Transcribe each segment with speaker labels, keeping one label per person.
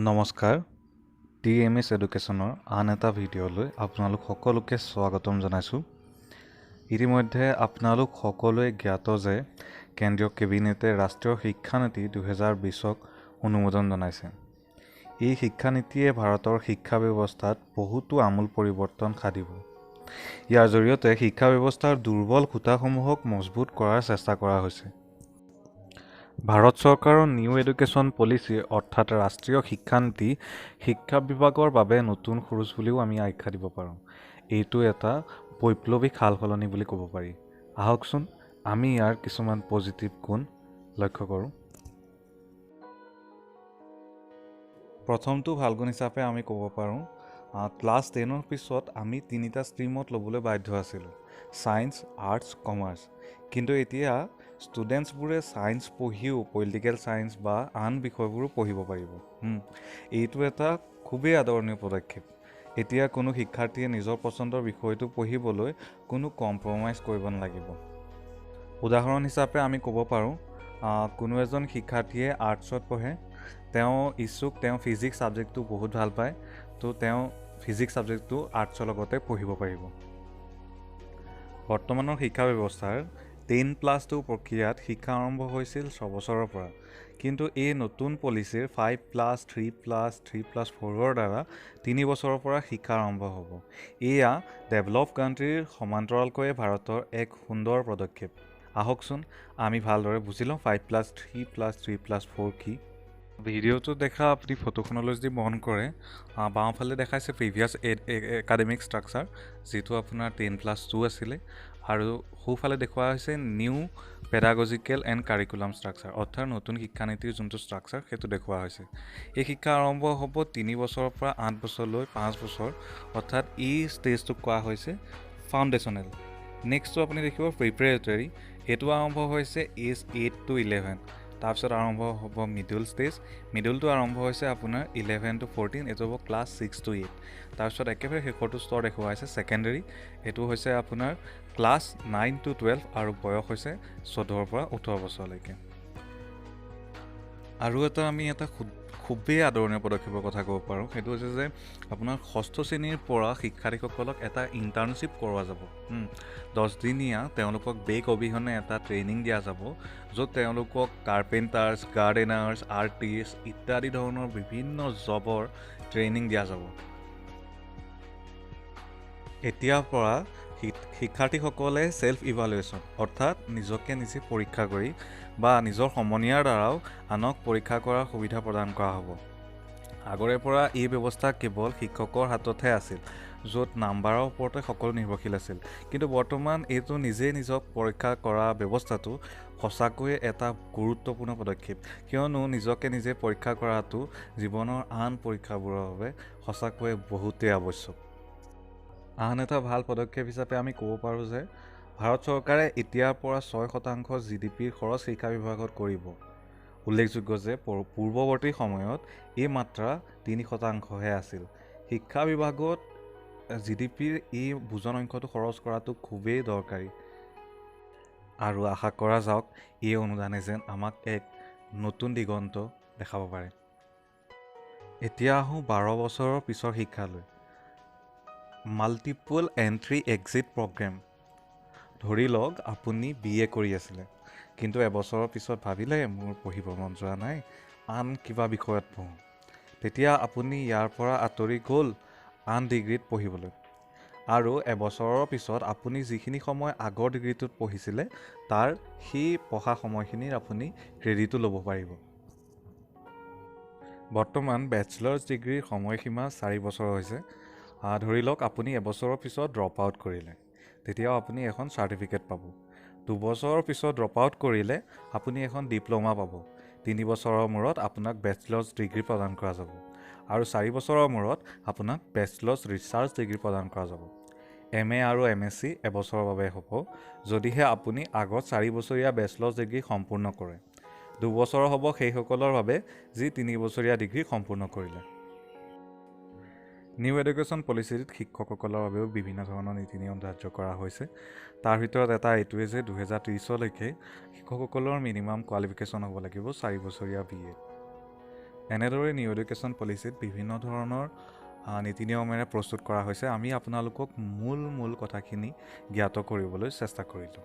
Speaker 1: নমস্কাৰ TMS এডুকেশ্যনৰ আন এটা ভিডিঅ'লৈ আপোনালোক সকলোকে স্বাগতম জনাইছোঁ। ইতিমধ্যে আপোনালোক সকলোৱে জ্ঞাত যে কেন্দ্ৰীয় কেবিনেটে ৰাষ্ট্ৰীয় শিক্ষানীতি 2020ক অনুমোদন জনাইছে। এই শিক্ষানীতিয়ে ভাৰতৰ শিক্ষা ব্যৱস্থাত বহুতো আমূল পৰিৱৰ্তন সাধিব। ইয়াৰ জৰিয়তে শিক্ষা ব্যৱস্থাৰ দুৰ্বল খুঁটাসমূহক মজবুত কৰাৰ চেষ্টা কৰা হৈছে। ভাৰত চৰকাৰৰ নিউ এডুকেশ্যন পলিচি অৰ্থাৎ ৰাষ্ট্ৰীয় শিক্ষানীতি শিক্ষা বিভাগৰ বাবে নতুন খৰচ বুলিও আমি আখ্যা দিব পাৰোঁ। এইটো এটা বৈপ্লৱিক সালসলনি বুলি ক'ব পাৰি। আহকচোন আমি ইয়াৰ কিছুমান পজিটিভ গুণ লক্ষ্য কৰোঁ। প্ৰথমটো ভাল গুণ হিচাপে আমি ক'ব পাৰোঁ ক্লাছ 10ৰ পিছত আমি 3টা ষ্ট্ৰীমত ল'বলৈ বাধ্য আছিলোঁ, ছায়েন্স, আৰ্টছ, কমাৰ্চ। কিন্তু এতিয়া ষ্টুডেণ্টছবোৰে ছায়েন্স পঢ়িও পলিটিকেল ছায়েন্স বা আন বিষয়বোৰো পঢ়িব পাৰিব। এইটো এটা খুবেই আদৰণীয় পদক্ষেপ। এতিয়া কোনো শিক্ষাৰ্থীয়ে নিজৰ পচন্দৰ বিষয়টো পঢ়িবলৈ কোনো কম্প্ৰমাইজ কৰিব নালাগিব। উদাহৰণ হিচাপে আমি ক'ব পাৰোঁ কোনো এজন শিক্ষাৰ্থীয়ে আৰ্টছত পঢ়ে, তেওঁ ফিজিক্স ছাবজেক্টটো বহুত ভাল পায়, তো তেওঁ ফিজিক্স ছাবজেক্টটো আৰ্টছৰ লগতে পঢ়িব পাৰিব। বৰ্তমানৰ শিক্ষা ব্যৱস্থাৰ 10+2 প্ৰক্ৰিয়াত শিক্ষা আৰম্ভ হৈছিল 6 বছৰৰ পৰা, কিন্তু এই নতুন পলিচিৰ 5+3+3+4ৰ দ্বাৰা 3 বছৰৰ পৰা শিক্ষা আৰম্ভ হ'ব। এয়া ডেভেলপ কাণ্ট্ৰিৰ সমান্তৰালকৈ ভাৰতৰ এক সুন্দৰ পদক্ষেপ। আহকচোন আমি ভালদৰে বুজি লওঁ 5+3+3+4 কি। ভিডিঅ'টো দেখা আপুনি ফটোখনলৈ যদি মন কৰে, বাওঁফালে দেখাইছে প্ৰিভিয়াছ একাডেমিক ষ্ট্ৰাকচাৰ, যিটো আপোনাৰ 10+2 আছিলে, আৰু সোঁফালে দেখুওৱা হৈছে নিউ পেডাগজিকেল এণ্ড কাৰিকুলাম ষ্ট্ৰাকচাৰ, অৰ্থাৎ নতুন শিক্ষানীতিৰ যোনটো ষ্ট্ৰাকচাৰ সেইটো দেখুওৱা হৈছে। এই শিক্ষা আৰম্ভ হ'ব 3 বছৰৰ পৰা 8 বছৰলৈ 5 বছৰ, অৰ্থাৎ এই ষ্টেজটোক কোৱা হৈছে ফাউণ্ডেশ্যনেল। নেক্সটটো আপুনি দেখিব প্ৰিপেৰেটৰী, এইটো আৰম্ভ হৈছে এজ 8 to 11। তাৰপিছত আৰম্ভ হ'ব মিডল ষ্টেজ, মিডলটো আৰম্ভ হৈছে আপোনাৰ 11 to 14, এইটো হ'ব ক্লাছ 6 to 8। তাৰপিছত একেবাৰে শেষৰটো স্তৰ দেখুওৱা হৈছে ছেকেণ্ডেৰী, এইটো হৈছে আপোনাৰ ক্লাছ 9 to 12 আৰু বয়স হৈছে 14ৰ পৰা 18 বছৰলৈকে। আৰু আমি এটা খুবেই আদৰণীয় পদক্ষেপৰ কথা ক'ব পাৰোঁ, সেইটো হৈছে যে আপোনাৰ 6ষ্ঠ শ্ৰেণীৰ পৰা শিক্ষাৰ্থীসকলক এটা ইণ্টাৰ্ণশ্বিপ কৰোৱা যাব। 10 দিনীয়া তেওঁলোকক বেক অবিহনে এটা ট্ৰেইনিং দিয়া যাব, য'ত তেওঁলোকক কাৰ্পেণ্টাৰ্ছ, গাৰ্ডেনাৰ্ছ, আৰ্টিষ্ট ইত্যাদি ধৰণৰ বিভিন্ন জবৰ ট্ৰেইনিং দিয়া যাব। এতিয়াৰ পৰা শিক্ষাৰ্থীসকলে ছেল্ফ ইভালুৱেশ্যন অৰ্থাৎ নিজকে নিজে পৰীক্ষা কৰি বা নিজৰ সমনীয়াৰ দ্বাৰাও আনক পৰীক্ষা কৰাৰ সুবিধা প্ৰদান কৰা হ'ব। আগৰে পৰা এই ব্যৱস্থা কেৱল শিক্ষকৰ হাততহে আছিল, য'ত নাম্বাৰৰ ওপৰতে সকলো নিৰ্ভৰশীল আছিল। কিন্তু বৰ্তমান এইটো নিজে নিজক পৰীক্ষা কৰা ব্যৱস্থাটো সঁচাকৈয়ে এটা গুৰুত্বপূৰ্ণ পদক্ষেপ, কিয়নো নিজকে নিজে পৰীক্ষা কৰাটো জীৱনৰ আন পৰীক্ষাবোৰৰ বাবে সঁচাকৈয়ে বহুতেই আৱশ্যক। আন এটা ভাল পদক্ষেপ হিচাপে আমি ক'ব পাৰোঁ যে ভাৰত চৰকাৰে এতিয়াৰ পৰা 6% GDPৰ খৰচ শিক্ষা বিভাগত কৰিব। উল্লেখযোগ্য যে পূৰ্বৱৰ্তী সময়ত এই মাত্ৰা 3%হে আছিল। শিক্ষা বিভাগত GDPৰ এই বুজন অংশটো খৰচ কৰাটো খুবেই দৰকাৰী, আৰু আশা কৰা যাওক এই অনুদানে যেন আমাক এক নতুন দিগন্ত দেখাব পাৰে। এতিয়া আহোঁ 12 বছৰৰ পিছৰ শিক্ষালৈ। Multiple entry exit program. ধৰি লওক আপুনি BA কৰি আছিলে, কিন্তু এবছৰৰ পিছত ভাবিলে মোৰ পঢ়িব মন যোৱা নাই, আন কিবা বিষয়ত পঢ়োঁ। তেতিয়া আপুনি ইয়াৰ পৰা আঁতৰি গ'ল আন ডিগ্ৰীত পঢ়িবলৈ, আৰু এবছৰৰ পিছত আপুনি যিখিনি সময় আগৰ ডিগ্ৰীটোত পঢ়িছিলে তাৰ সেই পঢ়া সময়খিনিৰ আপুনি ক্ৰেডিটো ল'ব পাৰিব। বৰ্তমান বেচেলাৰ্ছ ডিগ্ৰীৰ সময়সীমা 4 বছৰ হৈছে। ধৰি লওক আপুনি এবছৰৰ পিছত ড্ৰপ আউট কৰিলে, তেতিয়াও আপুনি এখন চাৰ্টিফিকেট পাব। 2 বছৰৰ পিছত ড্ৰপ আউট কৰিলে আপুনি এখন ডিপ্ল'মা পাব। 3 বছৰৰ মূৰত আপোনাক বেচেলাৰ্ছ ডিগ্ৰী প্ৰদান কৰা যাব, আৰু 4 বছৰৰ মূৰত আপোনাক বেচেলাৰ্ছ ৰিচাৰ্চ ডিগ্ৰী প্ৰদান কৰা যাব। MA আৰু MSc এবছৰৰ বাবে হ'ব, যদিহে আপুনি আগত 4 বছৰীয়া বেচেলাৰ্ছ ডিগ্ৰী সম্পূৰ্ণ কৰে। 2 বছৰৰ হ'ব সেইসকলৰ বাবে যি 3 বছৰীয়া ডিগ্ৰী সম্পূৰ্ণ কৰিলে। নিউ এডুকেশ্যন পলিচিত শিক্ষকসকলৰ বাবেও বিভিন্ন ধৰণৰ নীতি নিয়ম ধাৰ্য কৰা হৈছে। তাৰ ভিতৰত এটা এইটোৱে যে 2030লৈকে শিক্ষকসকলৰ মিনিমাম কোৱালিফিকেশ্যন হ'ব লাগিব 4 বছৰীয়া BA। এনেদৰে নিউ এডুকেশ্যন পলিচিত বিভিন্ন ধৰণৰ নীতি নিয়মেৰে প্ৰস্তুত কৰা হৈছে। আমি আপোনালোকক মূল কথাখিনি জ্ঞাত কৰিবলৈ চেষ্টা কৰিলোঁ।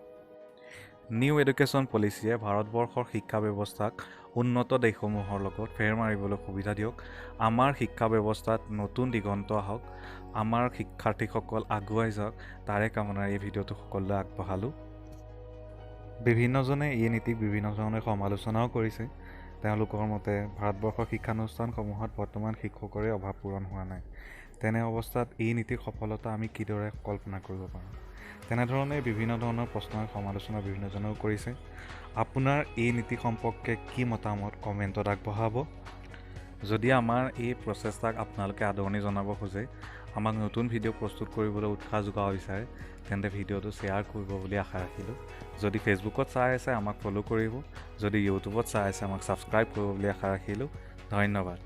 Speaker 1: নিউ এডুকেশ্যন পলিচিয়ে ভাৰতবৰ্ষৰ শিক্ষা ব্যৱস্থাক উন্নত দেশসমূহৰ লগত ফেৰ মাৰিবলৈ সুবিধা দিয়ক। আমাৰ শিক্ষা ব্যৱস্থাত নতুন দিগন্ত আহক, আমাৰ শিক্ষাৰ্থীসকল আগুৱাই যাওক, তাৰে কামনাৰে এই ভিডিঅ'টো সকলোলৈ আগবঢ়ালোঁ। বিভিন্নজনে এই নীতিক বিভিন্ন ধৰণে সমালোচনাও কৰিছে। তেওঁলোকৰ মতে ভাৰতবৰ্ষৰ শিক্ষানুষ্ঠানসমূহত বৰ্তমান শিক্ষকৰে অভাৱ পূৰণ হোৱা নাই। তেনে অৱস্থাত এই নীতিৰ সফলতা আমি কিদৰে কল্পনা কৰিব পাৰোঁ? তেনেধৰণে বিভিন্ন ধৰণৰ প্ৰশ্নৰ সমালোচনা বিভিন্নজনেও কৰিছে। আপোনাৰ এই নীতি সম্পৰ্কে কি মতামত কমেণ্টত আগবঢ়াব। যদি আমাৰ এই প্ৰচেষ্টাক আপোনালোকে আদৰণি জনাব খোজে, আমাক নতুন ভিডিঅ' প্ৰস্তুত কৰিবলৈ উৎসাহ যোগাব বিচাৰে, তেন্তে ভিডিঅ'টো শ্বেয়াৰ কৰিব বুলি আশা ৰাখিলোঁ। যদি ফেচবুকত চাই আছে আমাক ফ'ল' কৰিব, যদি ইউটিউবত চাই আছে আমাক ছাবস্ক্ৰাইব কৰিব বুলি আশা ৰাখিলোঁ। ধন্যবাদ।